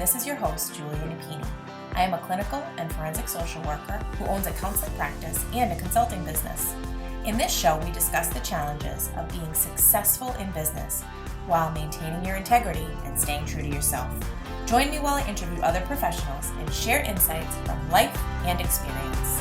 this is your host, Julia Napini. I am a clinical and forensic social worker who owns a counseling practice and a consulting business. In this show, we discuss the challenges of being successful in business while maintaining your integrity and staying true to yourself. Join me while I interview other professionals and share insights from life and experience.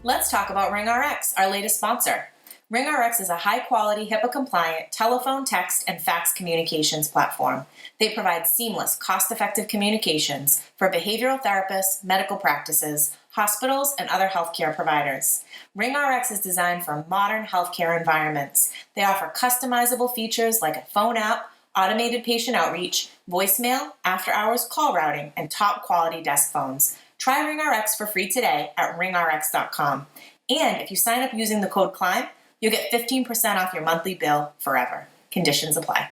Let's talk about RingRx, our latest sponsor. RingRx is a high-quality, HIPAA-compliant telephone, text, and fax communications platform. They provide seamless, cost-effective communications for behavioral therapists, medical practices, hospitals, and other healthcare providers. RingRx is designed for modern healthcare environments. They offer customizable features like a phone app, automated patient outreach, voicemail, after-hours call routing, and top-quality desk phones. Try RingRx for free today at ringrx.com. And if you sign up using the code CLIMB, you'll get 15% off your monthly bill forever. Conditions apply.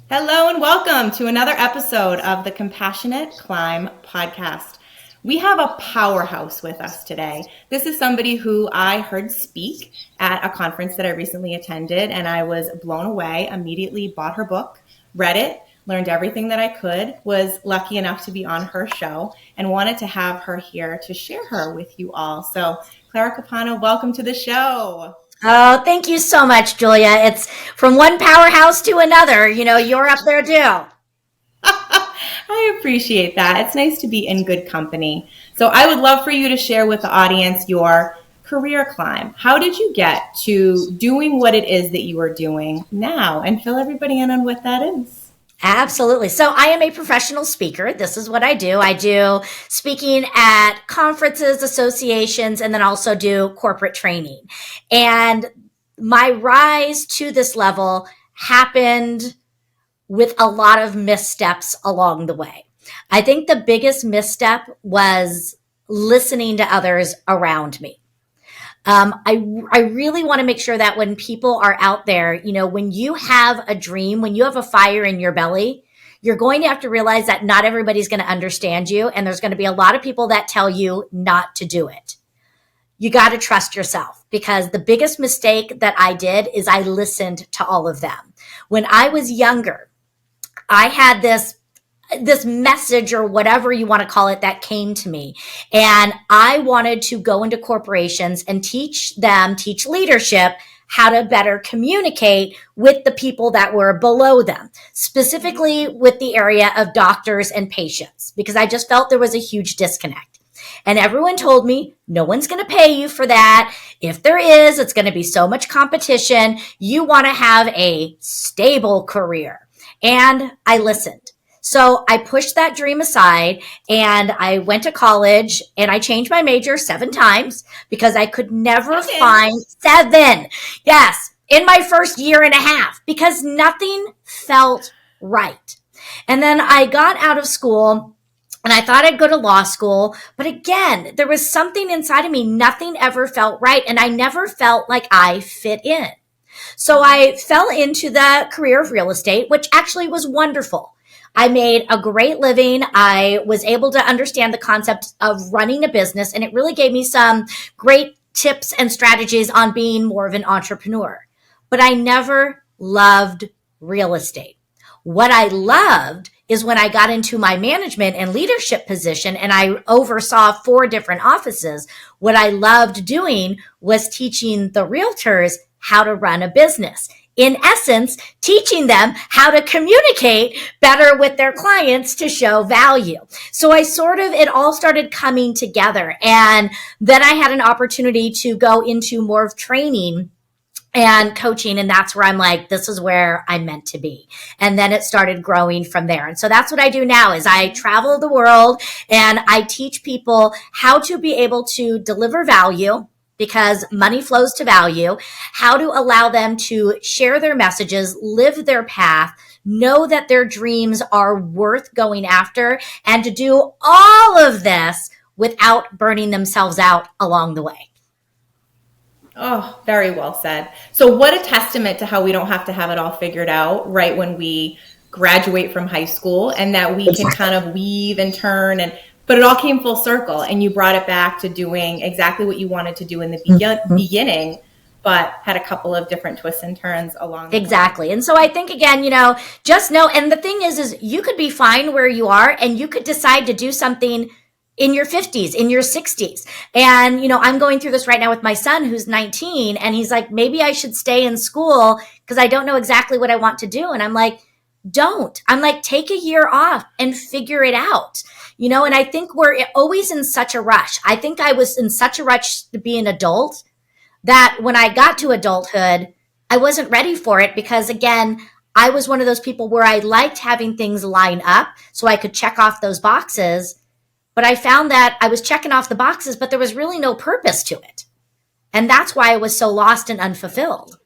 Hello and welcome to another episode of the Compassionate Climb podcast. We have a powerhouse with us today. This is somebody who I heard speak at a conference that I recently attended, and I was blown away, immediately bought her book, read it, learned everything that I could, was lucky enough to be on her show, and wanted to have her here to share her with you all. So, Clara Capano, welcome to the show. Oh, thank you so much, Julia. It's from one powerhouse to another. You know, you're up there too. I appreciate that. It's nice to be in good company. So I would love for you to share with the audience your career climb. How did you get to doing what it is that you are doing now? And fill everybody in on what that is. Absolutely. So I am a professional speaker. This is what I do. I do speaking at conferences, associations, and then also do corporate training. And my rise to this level happened with a lot of missteps along the way. I think the biggest misstep was listening to others around me. I really want to make sure that when people are out there, you know, when you have a dream, when you have a fire in your belly, you're going to have to realize that not everybody's going to understand you. And there's going to be a lot of people that tell you not to do it. You got to trust yourself, because the biggest mistake that I did is I listened to all of them. When I was younger, I had this message, or whatever you want to call it, that came to me. And I wanted to go into corporations and teach leadership how to better communicate with the people that were below them, specifically with the area of doctors and patients, because I just felt there was a huge disconnect. And everyone told me, no one's going to pay you for that. If there is, it's going to be so much competition. You want to have a stable career. And I listened. So I pushed that dream aside, and I went to college, and I changed my major 7 times because I could never find 7. Yes, in my first year and a half, because nothing felt right. And then I got out of school, and I thought I'd go to law school. But again, there was something inside of me. Nothing ever felt right, and I never felt like I fit in. So I fell into the career of real estate, which actually was wonderful. I made a great living. I was able to understand the concept of running a business, and it really gave me some great tips and strategies on being more of an entrepreneur. But I never loved real estate. What I loved is when I got into my management and leadership position and I oversaw 4 different offices, what I loved doing was teaching the realtors how to run a business. In essence, teaching them how to communicate better with their clients to show value. So it all started coming together. And then I had an opportunity to go into more of training and coaching. And that's where I'm like, this is where I'm meant to be. And then it started growing from there. And so that's what I do now is I travel the world and I teach people how to be able to deliver value, because money flows to value, how to allow them to share their messages, live their path, know that their dreams are worth going after, and to do all of this without burning themselves out along the way. Oh, very well said. So what a testament to how we don't have to have it all figured out right when we graduate from high school, and that we can kind of weave and turn and But it all came full circle, and you brought it back to doing exactly what you wanted to do in the beginning, but had a couple of different twists and turns along the Exactly. way. And so I think, again, just know, and the thing is you could be fine where you are and you could decide to do something in your 50s, in your 60s. And, I'm going through this right now with my son who's 19, and he's like, maybe I should stay in school because I don't know exactly what I want to do. And I'm like, don't. I'm like, take a year off and figure it out. And I think we're always in such a rush. I think I was in such a rush to be an adult that when I got to adulthood, I wasn't ready for it because, again, I was one of those people where I liked having things line up so I could check off those boxes. But I found that I was checking off the boxes, but there was really no purpose to it. And that's why I was so lost and unfulfilled.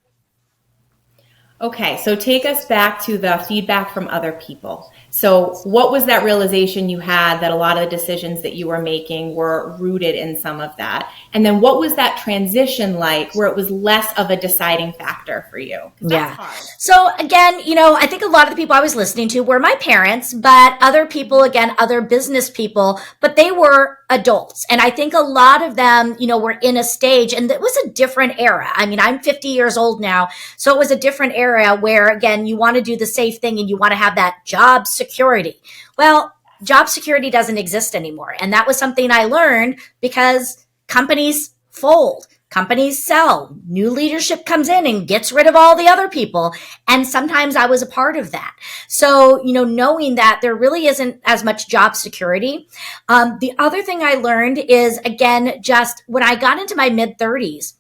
Okay, so take us back to the feedback from other people. So what was that realization you had that a lot of the decisions that you were making were rooted in some of that? And then what was that transition like where it was less of a deciding factor for you? 'Cause that's hard. So again, I think a lot of the people I was listening to were my parents, but other people, again, other business people, but they were adults. And I think a lot of them, were in a stage, and it was a different era. I mean, I'm 50 years old now. So it was a different era where, again, you want to do the safe thing and you want to have that job security. Well, job security doesn't exist anymore. And that was something I learned because companies fold, companies sell, new leadership comes in and gets rid of all the other people. And sometimes I was a part of that. So, knowing that there really isn't as much job security. The other thing I learned is, again, just when I got into my mid 30s,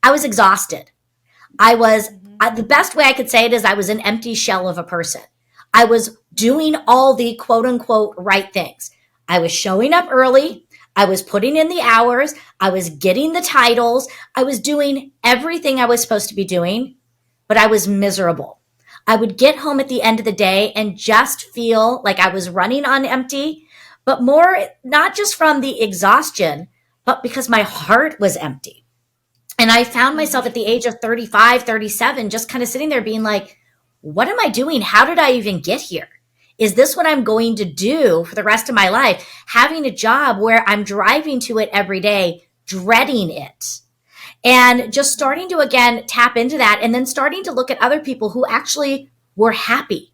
I was exhausted. The best way I could say it is I was an empty shell of a person. I was doing all the quote unquote right things. I was showing up early. I was putting in the hours. I was getting the titles. I was doing everything I was supposed to be doing, but I was miserable. I would get home at the end of the day and just feel like I was running on empty, but more not just from the exhaustion, but because my heart was empty. And I found myself at the age of 35, 37, just kind of sitting there being like, what am I doing? How did I even get here? Is this what I'm going to do for the rest of my life? Having a job where I'm driving to it every day, dreading it. And just starting to, again, tap into that and then starting to look at other people who actually were happy.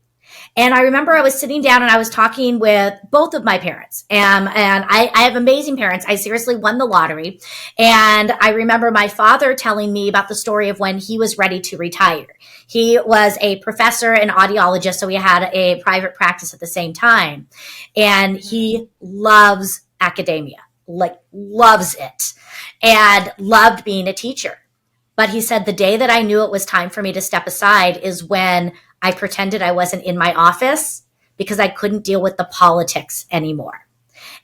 And I remember I was sitting down and I was talking with both of my parents. And I have amazing parents. I seriously won the lottery. And I remember my father telling me about the story of when he was ready to retire. He was a professor and audiologist, so he had a private practice at the same time. And he loves academia, like loves it, and loved being a teacher. But he said the day that I knew it was time for me to step aside is when I pretended I wasn't in my office because I couldn't deal with the politics anymore.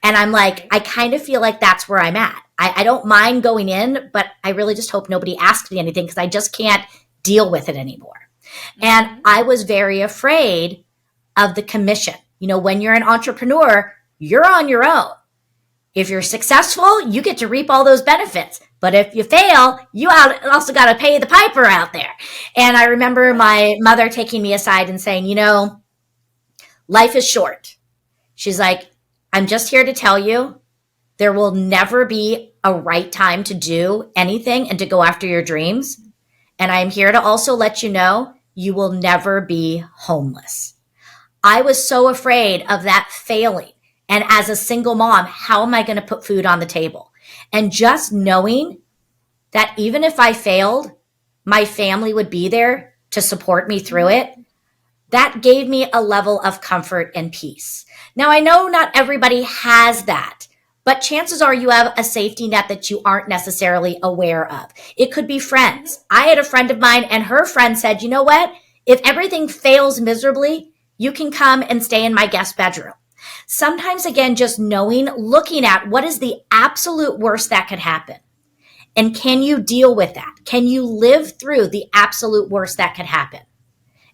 And I'm like, I kind of feel like that's where I'm at. I don't mind going in, but I really just hope nobody asks me anything because I just can't deal with it anymore. And I was very afraid of the commission. When you're an entrepreneur, you're on your own. If you're successful, you get to reap all those benefits. But if you fail, you also got to pay the piper out there. And I remember my mother taking me aside and saying, life is short. She's like, I'm just here to tell you there will never be a right time to do anything and to go after your dreams. And I'm here to also let you know you will never be homeless. I was so afraid of that failing. And as a single mom, how am I going to put food on the table? And just knowing that even if I failed, my family would be there to support me through it, that gave me a level of comfort and peace. Now, I know not everybody has that, but chances are you have a safety net that you aren't necessarily aware of. It could be friends. I had a friend of mine and her friend said, you know what? If everything fails miserably, you can come and stay in my guest bedroom. Sometimes, again, just knowing, looking at what is the absolute worst that could happen. And can you deal with that? Can you live through the absolute worst that could happen?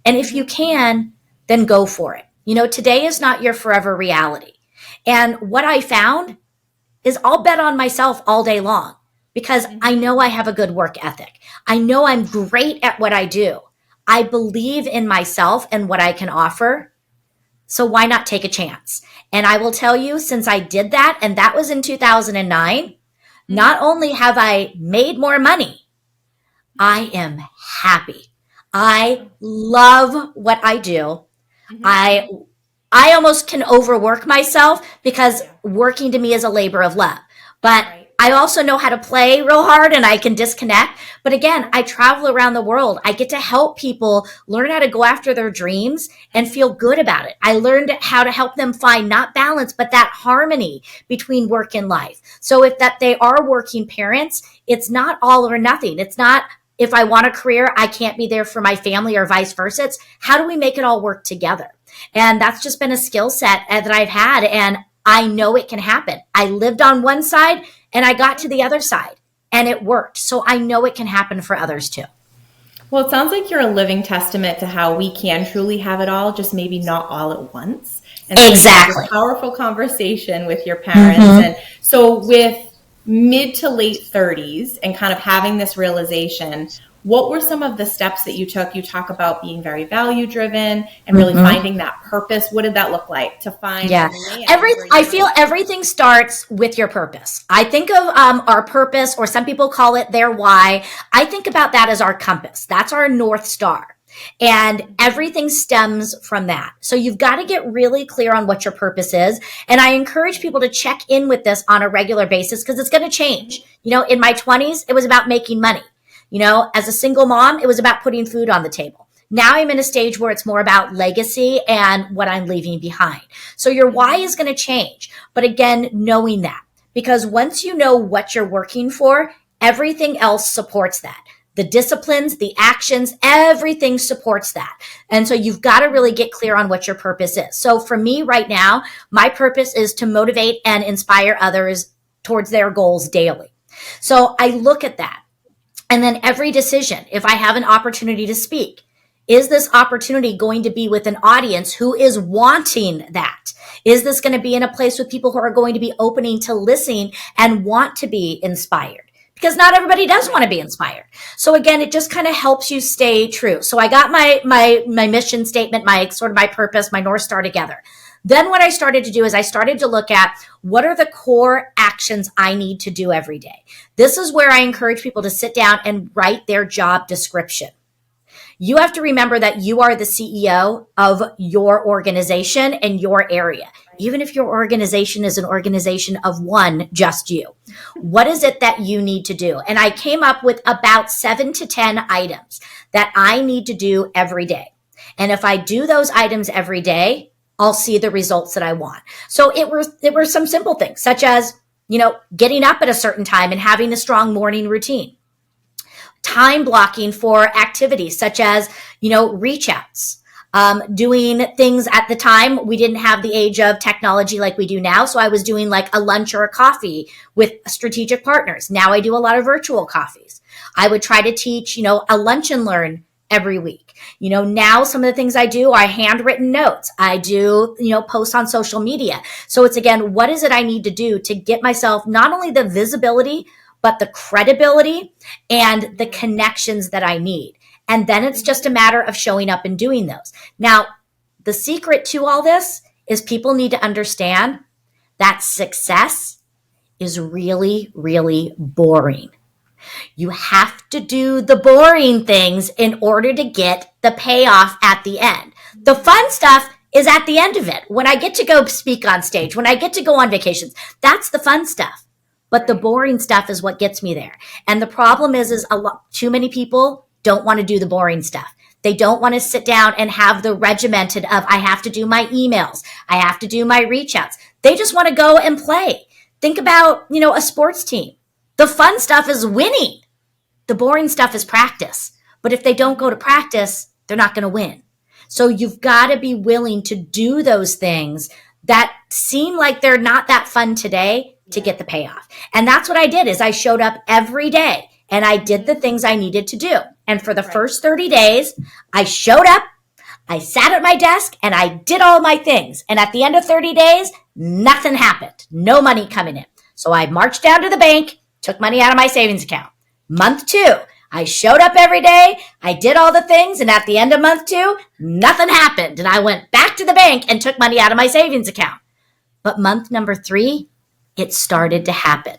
And if you can, then go for it. Today is not your forever reality. And what I found is I'll bet on myself all day long because I know I have a good work ethic. I know I'm great at what I do. I believe in myself and what I can offer. So why not take a chance? And I will tell you, since I did that, and that was in 2009, not only have I made more money, I am happy. I love what I do. I I almost can overwork myself because working to me is a labor of love. But I also know how to play real hard and I can disconnect. But again, I travel around the world. I get to help people learn how to go after their dreams and feel good about it. I learned how to help them find not balance, but that harmony between work and life. So if that they are working parents, it's not all or nothing. It's not if I want a career, I can't be there for my family or vice versa. It's how do we make it all work together? And that's just been a skill set that I've had. And I know it can happen. I lived on one side and I got to the other side and it worked. So I know it can happen for others too. Well, it sounds like you're a living testament to how we can truly have it all, just maybe not all at once. And exactly. A powerful conversation with your parents. And so with mid to late 30s and kind of having this realization, what were some of the steps that you took? You talk about being very value driven and really finding that purpose. What did that look like to find? I feel everything starts with your purpose. I think of our purpose, or some people call it their why. I think about that as our compass. That's our North Star. And everything stems from that. So you've got to get really clear on what your purpose is. And I encourage people to check in with this on a regular basis because it's going to change. You know, in my 20s, it was about making money. You know, as a single mom, it was about putting food on the table. Now I'm in a stage where it's more about legacy and what I'm leaving behind. So your why is going to change. But again, knowing that, because once you know what you're working for, everything else supports that. The disciplines, the actions, everything supports that. And so you've got to really get clear on what your purpose is. So for me right now, my purpose is to motivate and inspire others towards their goals daily. So I look at that. And then every decision, if I have an opportunity to speak, is this opportunity going to be with an audience who is wanting that? Is this going to be in a place with people who are going to be opening to listening and want to be inspired? Because not everybody does want to be inspired. So again, it just kind of helps you stay true. So I got my mission statement, my sort of my purpose, my North Star together. Then what I started to do is I started to look at what are the core actions I need to do every day. This is where I encourage people to sit down and write their job description. You have to remember that you are the CEO of your organization and your area. Even if your organization is an organization of one, just you. What is it that you need to do? And I came up with about 7 to 10 items that I need to do every day. And if I do those items every day, I'll see the results that I want. So it were some simple things, such as, you know, getting up at a certain time and having a strong morning routine. Time blocking for activities such as, you know, reach outs. Doing things at the time, we didn't have the age of technology like we do now. So I was doing like a lunch or a coffee with strategic partners. Now I do a lot of virtual coffees. I would try to teach, you know, a lunch and learn every week. You know, now some of the things I do are handwritten notes. I do, you know, posts on social media. So it's again, what is it I need to do to get myself not only the visibility, but the credibility and the connections that I need. And then it's just a matter of showing up and doing those. Now, the secret to all this is people need to understand that success is really, really boring. You have to do the boring things in order to get the payoff at the end. The fun stuff is at the end of it. When I get to go speak on stage, when I get to go on vacations, that's the fun stuff. But the boring stuff is what gets me there. And the problem is too many people don't want to do the boring stuff. They don't want to sit down and have the regimented of, I have to do my emails. I have to do my reach outs. They just want to go and play. Think about, you know, a sports team. The fun stuff is winning. The boring stuff is practice. But if they don't go to practice, they're not going to win. So you've got to be willing to do those things that seem like they're not that fun today to get the payoff. And that's what I did is I showed up every day and I did the things I needed to do. And for the first 30 days, I showed up, I sat at my desk and I did all my things. And at the end of 30 days, nothing happened. No money coming in. So I marched down to the bank, took money out of my savings account. Month 2, I showed up every day. I did all the things. And at the end of month 2, nothing happened. And I went back to the bank and took money out of my savings account. But month number 3, it started to happen,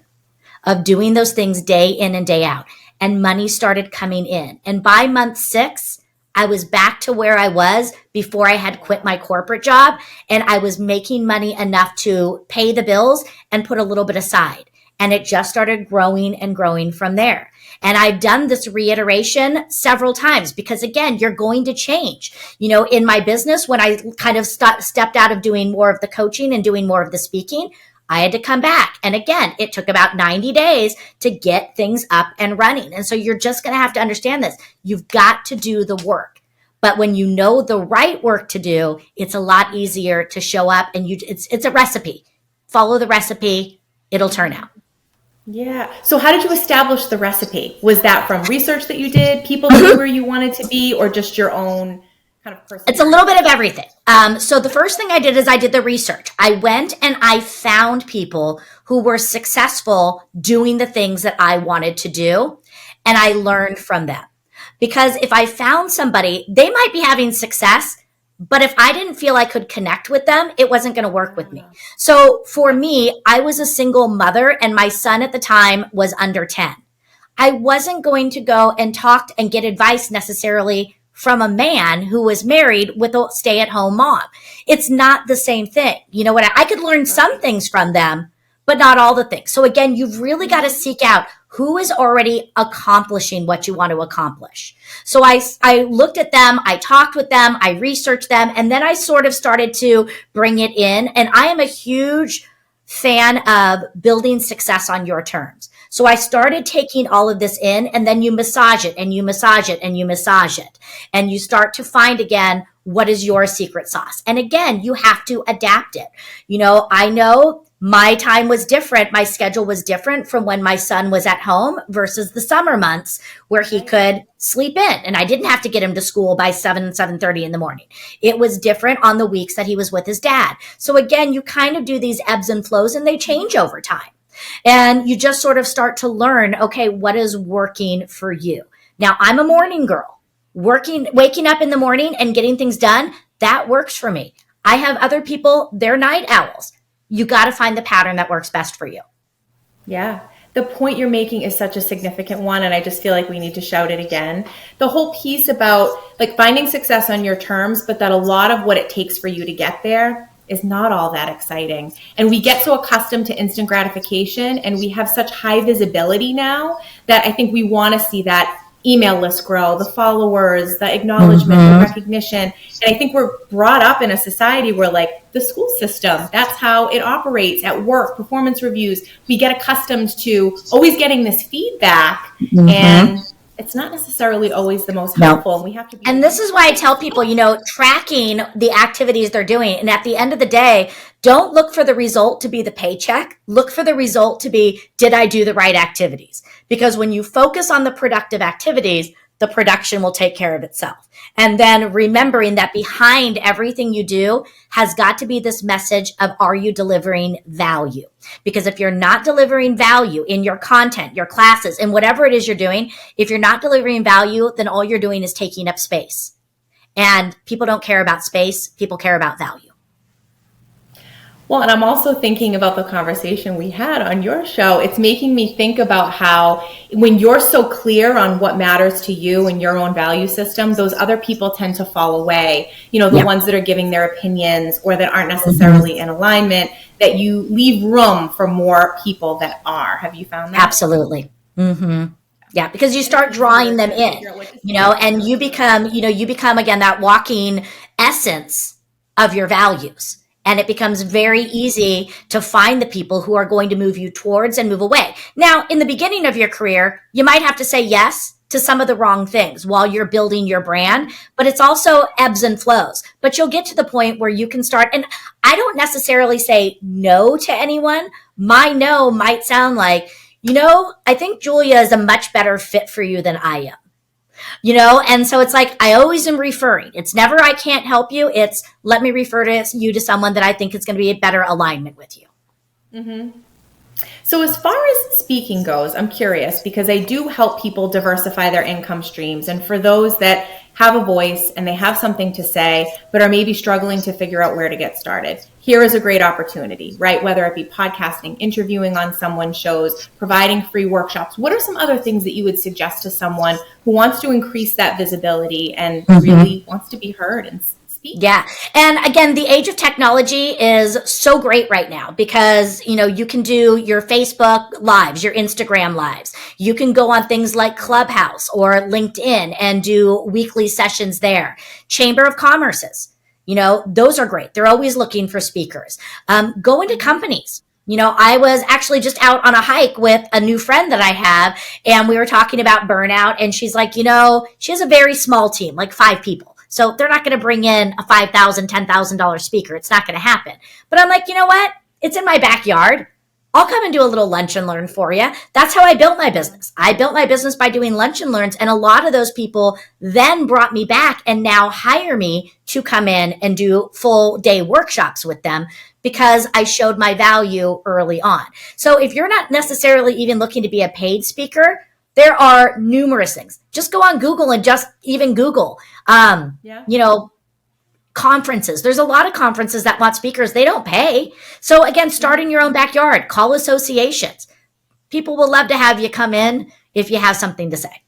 of doing those things day in and day out. And money started coming in. And by month 6, I was back to where I was before I had quit my corporate job. And I was making money enough to pay the bills and put a little bit aside. And it just started growing and growing from there. And I've done this reiteration several times because, again, you're going to change. You know, in my business, when I kind of stepped out of doing more of the coaching and doing more of the speaking, I had to come back. And again, it took about 90 days to get things up and running. And so you're just going to have to understand this. You've got to do the work. But when you know the right work to do, it's a lot easier to show up, and it's a recipe. Follow the recipe. It'll turn out. Yeah. So how did you establish the recipe? Was that from research that you did, people that knew where you wanted to be, or just your own kind of personal? It's a little bit of everything. So the first thing I did is I did the research. I went and I found people who were successful doing the things that I wanted to do, and I learned from them. Because if I found somebody, they might be having success, but if I didn't feel I could connect with them, it wasn't going to work with me. So for me, I was a single mother, and my son at the time was under 10. I wasn't going to go and talk and get advice necessarily from a man who was married with a stay-at-home mom. It's not the same thing. You know what? I could learn some things from them, but not all the things. So again, you've really got to seek out who is already accomplishing what you want to accomplish. So I looked at them, I talked with them, I researched them, and then I sort of started to bring it in. And I am a huge fan of building success on your terms. So I started taking all of this in, and then you massage it and you massage it and you massage it. And you start to find again, what is your secret sauce? And again, you have to adapt it. You know, I know my time was different. My schedule was different from when my son was at home versus the summer months where he could sleep in. And I didn't have to get him to school by 7:30 in the morning. It was different on the weeks that he was with his dad. So again, you kind of do these ebbs and flows, and they change over time. And you just sort of start to learn, okay, what is working for you? Now, I'm a morning girl. Waking up in the morning and getting things done, that works for me. I have other people, they're night owls. You got to find the pattern that works best for you. Yeah. The point you're making is such a significant one, and I just feel like we need to shout it again. The whole piece about like finding success on your terms, but that a lot of what it takes for you to get there is not all that exciting. And we get so accustomed to instant gratification, and we have such high visibility now that I think we want to see that email list grow, the followers, the acknowledgement, the recognition. And I think we're brought up in a society where like the school system, that's how it operates at work, performance reviews. We get accustomed to always getting this feedback, and it's not necessarily always the most helpful. We have to be. And this is why I tell people, you know, tracking the activities they're doing. And at the end of the day, don't look for the result to be the paycheck. Look for the result to be, did I do the right activities? Because when you focus on the productive activities, the production will take care of itself. And then remembering that behind everything you do has got to be this message of, are you delivering value? Because if you're not delivering value in your content, your classes, and whatever it is you're doing, if you're not delivering value, then all you're doing is taking up space. And people don't care about space. People care about value. Well, and I'm also thinking about the conversation we had on your show. It's making me think about how when you're so clear on what matters to you and your own value system, those other people tend to fall away. You know, the ones that are giving their opinions or that aren't necessarily in alignment, that you leave room for more people that are. Have you found that? Absolutely. Yeah, because you start drawing them in, you know, and you become again, that walking essence of your values. And it becomes very easy to find the people who are going to move you towards and move away. Now, in the beginning of your career, you might have to say yes to some of the wrong things while you're building your brand, but it's also ebbs and flows. But you'll get to the point where you can start, and I don't necessarily say no to anyone. My no might sound like, you know, I think Julia is a much better fit for you than I am. You know, and so it's like, I always am referring. It's never, I can't help you. It's, let me refer to you to someone that I think is going to be a better alignment with you. So, as far as speaking goes, I'm curious because I do help people diversify their income streams. And for those that have a voice and they have something to say, but are maybe struggling to figure out where to get started, here is a great opportunity, right? Whether it be podcasting, interviewing on someone's shows, providing free workshops. What are some other things that you would suggest to someone who wants to increase that visibility and really wants to be heard and speak? Yeah. And again, the age of technology is so great right now because, you can do your Facebook lives, your Instagram lives. You can go on things like Clubhouse or LinkedIn and do weekly sessions there. Chamber of Commerce's, those are great. They're always looking for speakers. Go into companies. I was actually just out on a hike with a new friend that I have, and we were talking about burnout. And she's like, she has a very small team, like 5 people. So they're not going to bring in a $5,000, $10,000 speaker. It's not going to happen. But I'm like, you know what? It's in my backyard. I'll come and do a little lunch and learn for you. That's how I built my business. I built my business by doing lunch and learns. And a lot of those people then brought me back and now hire me to come in and do full day workshops with them because I showed my value early on. So if you're not necessarily even looking to be a paid speaker, there are numerous things. Just go on Google and just even Google, conferences. There's a lot of conferences that want speakers. They don't pay. So again, start in your own backyard, call associations. People will love to have you come in if you have something to say.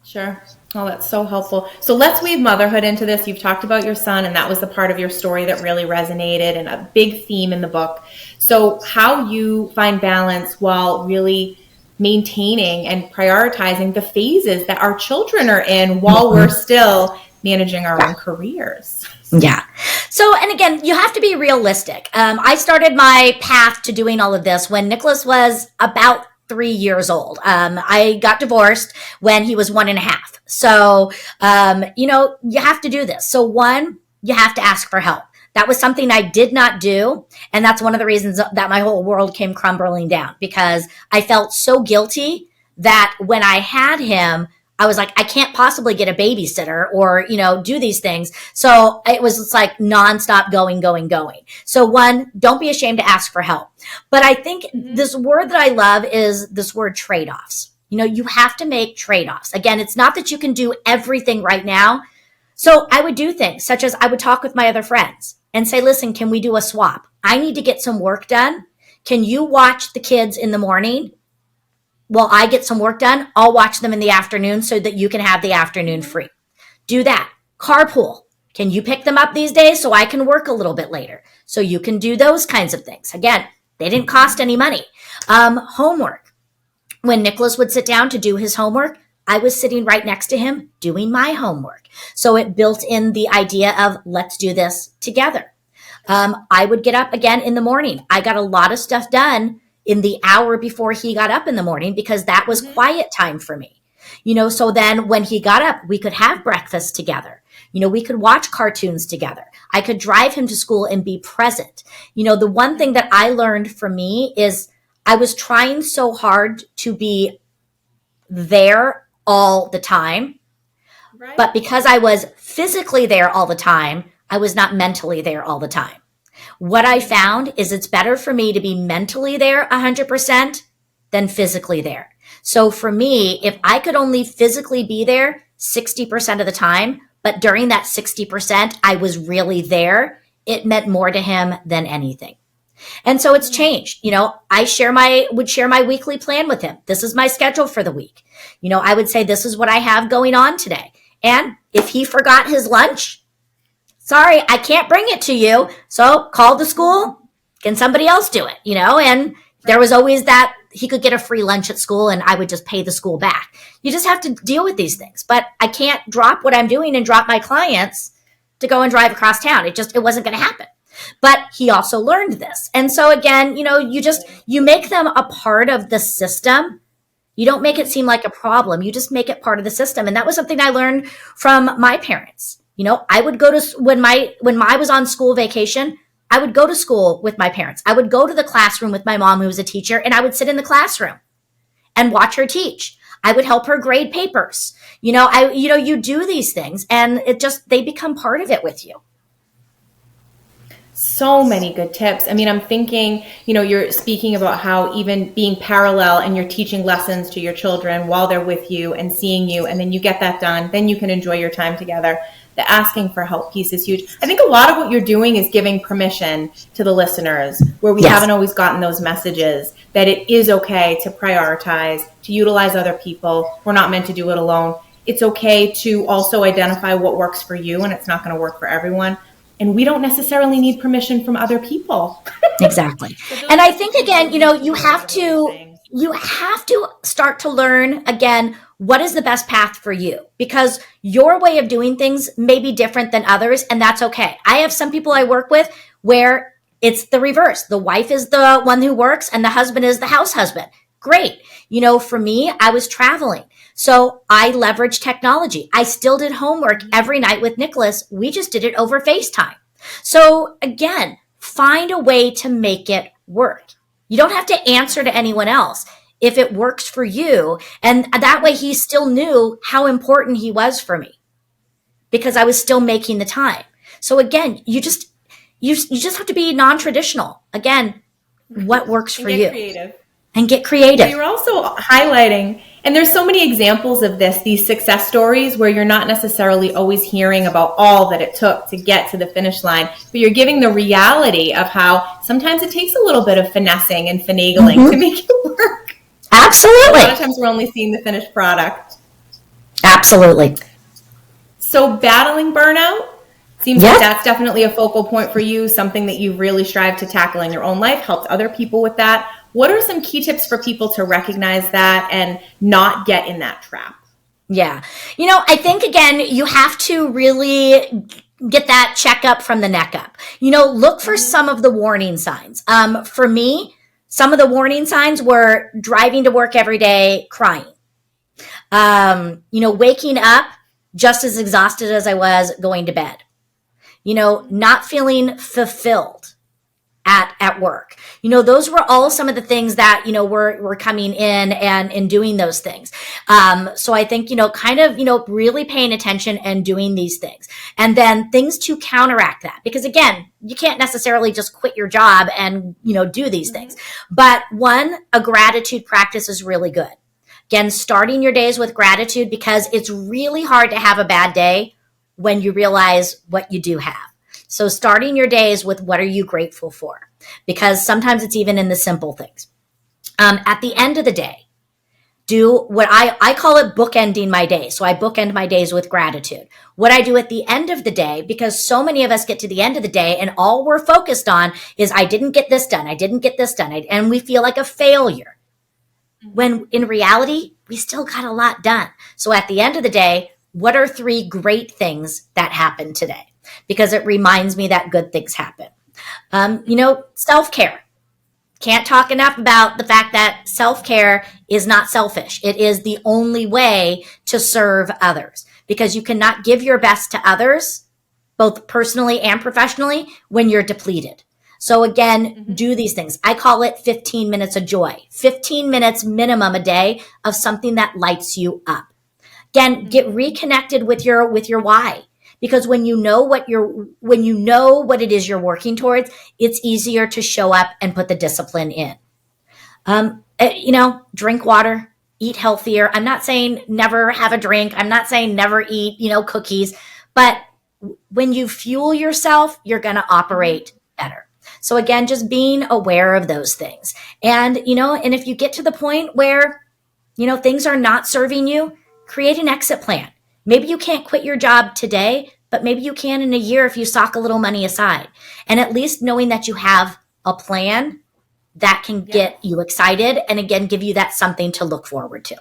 Sure. Oh, that's so helpful. So let's weave motherhood into this. You've talked about your son, and that was the part of your story that really resonated and a big theme in the book. So how you find balance while really maintaining and prioritizing the phases that our children are in while we're still managing our own careers. Yeah. So, and again, you have to be realistic. I started my path to doing all of this when Nicholas was about 3 years old. I got divorced when he was 1.5. So, you have to do this. So one, you have to ask for help. That was something I did not do. And that's one of the reasons that my whole world came crumbling down because I felt so guilty that when I had him, I was like, I can't possibly get a babysitter or, do these things. So it was just like nonstop going. So one, don't be ashamed to ask for help. But I think this word that I love is this word trade-offs. You have to make trade-offs. Again, it's not that you can do everything right now. So I would do things such as I would talk with my other friends and say, listen, can we do a swap? I need to get some work done. Can you watch the kids in the morning while I get some work done? I'll watch them in the afternoon so that you can have the afternoon free. Do that. Carpool. Can you pick them up these days so I can work a little bit later? So you can do those kinds of things. Again, they didn't cost any money. Homework. When Nicholas would sit down to do his homework, I was sitting right next to him doing my homework. So it built in the idea of let's do this together. I would get up again in the morning. I got a lot of stuff done in the hour before he got up in the morning because that was quiet time for me. So then when he got up, we could have breakfast together. We could watch cartoons together. I could drive him to school and be present. The one thing that I learned from me is I was trying so hard to be there all the time. Right. But because I was physically there all the time, I was not mentally there all the time. What I found is it's better for me to be mentally there 100% than physically there. So for me, if I could only physically be there 60% of the time, but during that 60%, I was really there, it meant more to him than anything. And so it's changed. I would share my weekly plan with him. This is my schedule for the week. I would say, this is what I have going on today. And if he forgot his lunch, sorry, I can't bring it to you. So call the school. Can somebody else do it? And there was always that he could get a free lunch at school and I would just pay the school back. You just have to deal with these things. But I can't drop what I'm doing and drop my clients to go and drive across town. It wasn't going to happen. But he also learned this. And so again, you make them a part of the system. You don't make it seem like a problem. You just make it part of the system. And that was something I learned from my parents. I would go to, when I was on school vacation, I would go to school with my parents. I would go to the classroom with my mom, who was a teacher, and I would sit in the classroom and watch her teach. I would help her grade papers. You do these things and they become part of it with you. So many good tips. I mean, I'm thinking, you're speaking about how even being parallel and you're teaching lessons to your children while they're with you and seeing you, and then you get that done, then you can enjoy your time together. The asking for help piece is huge. I think a lot of what you're doing is giving permission to the listeners where we haven't always gotten those messages that it is okay to prioritize, to utilize other people. We're not meant to do it alone. It's okay to also identify what works for you, and it's not going to work for everyone. And we don't necessarily need permission from other people. Exactly. And I think, again, you have to start to learn, again, what is the best path for you? Because your way of doing things may be different than others, and that's okay. I have some people I work with where it's the reverse. The wife is the one who works and the husband is the house husband. Great. For me, I was traveling. So I leveraged technology. I still did homework every night with Nicholas. We just did it over FaceTime. So again, find a way to make it work. You don't have to answer to anyone else if it works for you. And that way he still knew how important he was for me because I was still making the time. So again, you just have to be non-traditional. Again, what works for you? Creative. And get creative. You're also highlighting, and there's so many examples of this, these success stories where you're not necessarily always hearing about all that it took to get to the finish line, but you're giving the reality of how sometimes it takes a little bit of finessing and finagling to make it work. Absolutely. A lot of times we're only seeing the finished product. Absolutely. So battling burnout seems like that's definitely a focal point for you, something that you really strive to tackle in your own life, helped other people with that. What are some key tips for people to recognize that and not get in that trap? Yeah. I think, again, you have to really get that checkup from the neck up. Look for some of the warning signs. For me, some of the warning signs were driving to work every day, crying. Waking up just as exhausted as I was going to bed. Not feeling fulfilled at work. Those were all some of the things that, were coming in and doing those things. So I think, really paying attention and doing these things. And then things to counteract that. Because again, you can't necessarily just quit your job and, do these things. But one, a gratitude practice is really good. Again, starting your days with gratitude, because it's really hard to have a bad day when you realize what you do have. So starting your days with what are you grateful for? Because sometimes it's even in the simple things. At the end of the day, do what I call it bookending my day. So I bookend my days with gratitude. What I do at the end of the day, because so many of us get to the end of the day and all we're focused on is I didn't get this done. I didn't get this done. And we feel like a failure. When in reality, we still got a lot done. So at the end of the day, what are 3 great things that happened today? Because it reminds me that good things happen. Self-care. Can't talk enough about the fact that self-care is not selfish. It is the only way to serve others because you cannot give your best to others, both personally and professionally, when you're depleted. So again, do these things. I call it 15 minutes of joy, 15 minutes minimum a day of something that lights you up. Again, get reconnected with your why. Because when you know what it is you're working towards, it's easier to show up and put the discipline in. Drink water, eat healthier. I'm not saying never have a drink. I'm not saying never eat, cookies. But when you fuel yourself, you're going to operate better. So again, just being aware of those things. And, and if you get to the point where, things are not serving you, create an exit plan. Maybe you can't quit your job today, but maybe you can in a year if you sock a little money aside. And at least knowing that you have a plan that can get you excited and again, give you that something to look forward to.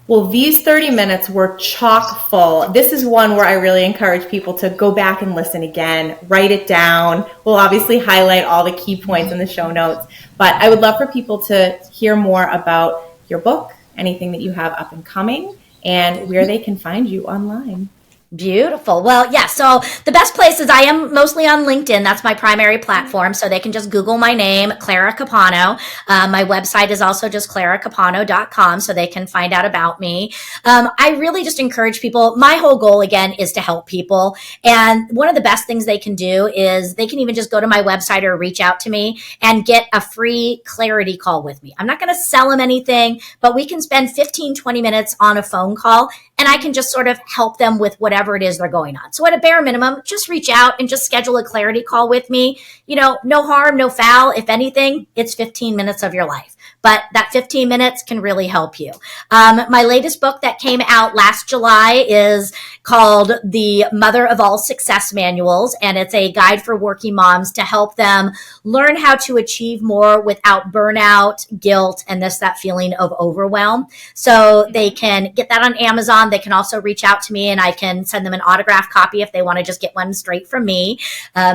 Well, these 30 minutes were chock full. This is one where I really encourage people to go back and listen again, write it down. We'll obviously highlight all the key points in the show notes, but I would love for people to hear more about your book, anything that you have up and coming, and where they can find you online. Beautiful. Well, yeah. So the best place is I am mostly on LinkedIn. That's my primary platform. So they can just Google my name, Clara Capano. My website is also just claracapano.com, so they can find out about me. I really just encourage people. My whole goal, again, is to help people. And one of the best things they can do is they can even just go to my website or reach out to me and get a free clarity call with me. I'm not going to sell them anything, but we can spend 15, 20 minutes on a phone call, and I can just sort of help them with whatever it is they're going on. So at a bare minimum, just reach out and just schedule a clarity call with me. No harm, no foul. If anything, it's 15 minutes of your life. But that 15 minutes can really help you. My latest book that came out last July is called The Mother of All Success Manuals, and it's a guide for working moms to help them learn how to achieve more without burnout, guilt, and that feeling of overwhelm. So they can get that on Amazon. They can also reach out to me, and I can send them an autographed copy if they want to just get one straight from me.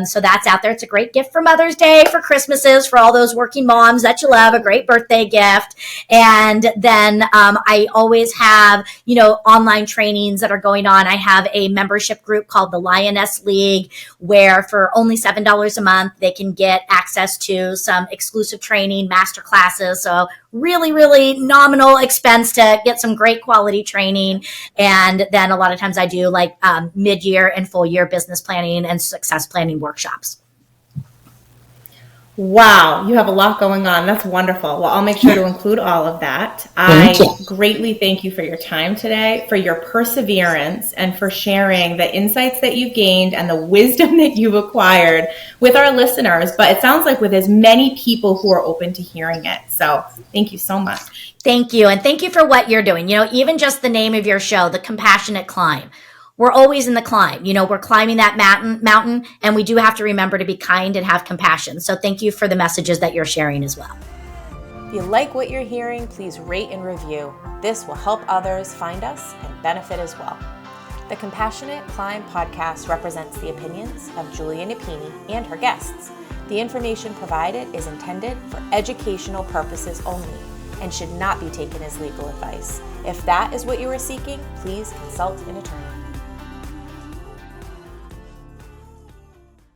So that's out there. It's a great gift for Mother's Day, for Christmases, for all those working moms that you love, a great birthday gift. And then I always have, online trainings that are going on. I have a membership group called the Lioness League, where for only $7 a month, they can get access to some exclusive training, master classes. So really, really nominal expense to get some great quality training. And then a lot of times I do like mid-year and full year business planning and success planning workshops. Wow, you have a lot going on. That's wonderful. Well, I'll make sure to include all of that. Greatly thank you for your time today, for your perseverance, and for sharing the insights that you've gained and the wisdom that you've acquired with our listeners. But it sounds like with as many people who are open to hearing it. So thank you so much. Thank you. And thank you for what you're doing. Even just the name of your show, The Compassionate Climb. We're always in the climb. We're climbing that mountain, and we do have to remember to be kind and have compassion. So thank you for the messages that you're sharing as well. If you like what you're hearing, please rate and review. This will help others find us and benefit as well. The Compassionate Climb podcast represents the opinions of Julia Napini and her guests. The information provided is intended for educational purposes only and should not be taken as legal advice. If that is what you are seeking, please consult an attorney.